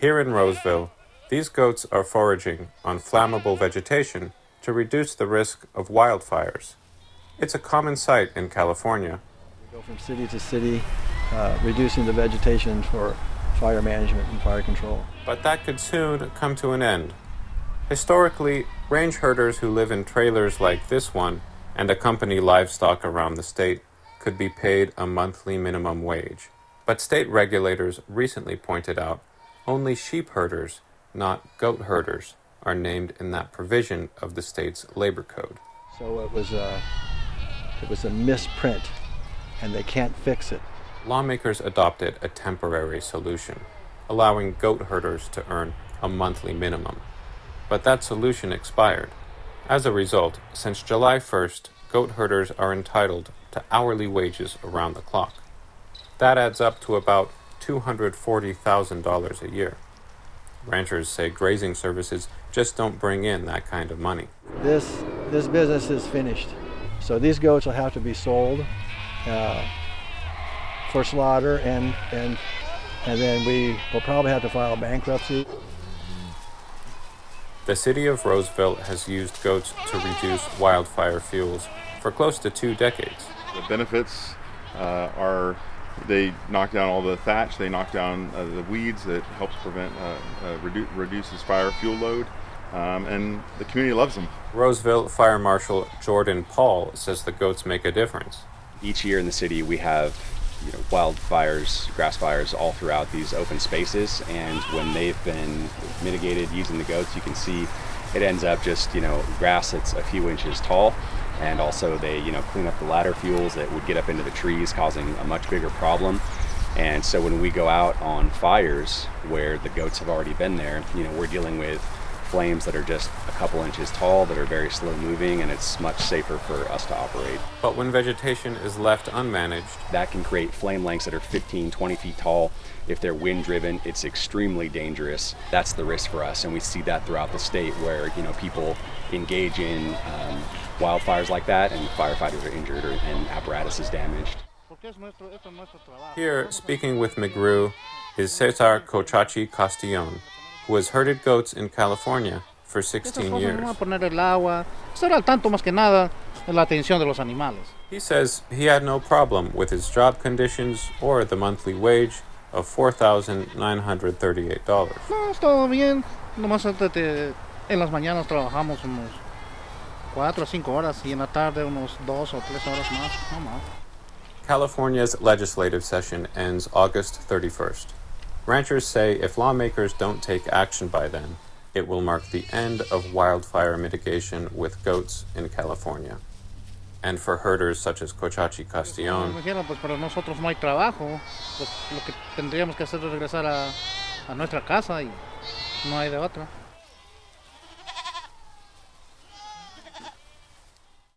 Here in Roseville, these goats are foraging on flammable vegetation to reduce the risk of wildfires. It's a common sight in California. We go from city to city, reducing the vegetation for fire management and fire control. But that could soon come to an end. Historically, range herders who live in trailers like this one and accompany livestock around the state could be paid a monthly minimum wage. But state regulators recently pointed out only sheep herders, not goat herders, are named in that provision of the state's labor code. So it was a misprint, and they can't fix it. Lawmakers adopted a temporary solution, allowing goat herders to earn a monthly minimum. But that solution expired. As a result, since July 1st, goat herders are entitled to hourly wages around the clock. That adds up to about $240,000 a year. Ranchers say grazing services just don't bring in that kind of money. This business is finished. So these goats will have to be sold for slaughter, and then we will probably have to file bankruptcy. The city of Roseville has used goats to reduce wildfire fuels for close to 2 decades. The benefits are they knock down all the thatch, they knock down the weeds that helps prevent, reduces fire fuel load, and the community loves them. Roseville Fire Marshal Jordan Paul says the goats make a difference. Each year in the city we have wildfires, grass fires all throughout these open spaces, and when they've been mitigated using the goats, you can see it ends up just grass that's a few inches tall, and also they clean up the ladder fuels that would get up into the trees, causing a much bigger problem. And so when we go out on fires where the goats have already been there, we're dealing with flames that are just a couple inches tall, that are very slow moving, and it's much safer for us to operate. But when vegetation is left unmanaged, that can create flame lengths that are 15, 20 feet tall. If they're wind driven, it's extremely dangerous. That's the risk for us, and we see that throughout the state where people engage in wildfires like that, and firefighters are injured and apparatus is damaged. Here, speaking with McGrew, is Cesar Cochachi Castillon, who has herded goats in California for 16 years. He says he had no problem with his job conditions or the monthly wage of $4,938. No, todo bien. Nomás en las mañanas trabajamos unos 4 o 5 horas y en la tarde unos 2 o 3 horas más, no más. California's legislative session ends August 31st. Ranchers say if lawmakers don't take action by then, it will mark the end of wildfire mitigation with goats in California. And for herders such as Cochachi Castillon, Pues para nosotros no hay trabajo, pues lo que tendríamos que hacer es regresar a nuestra casa y no hay de otra.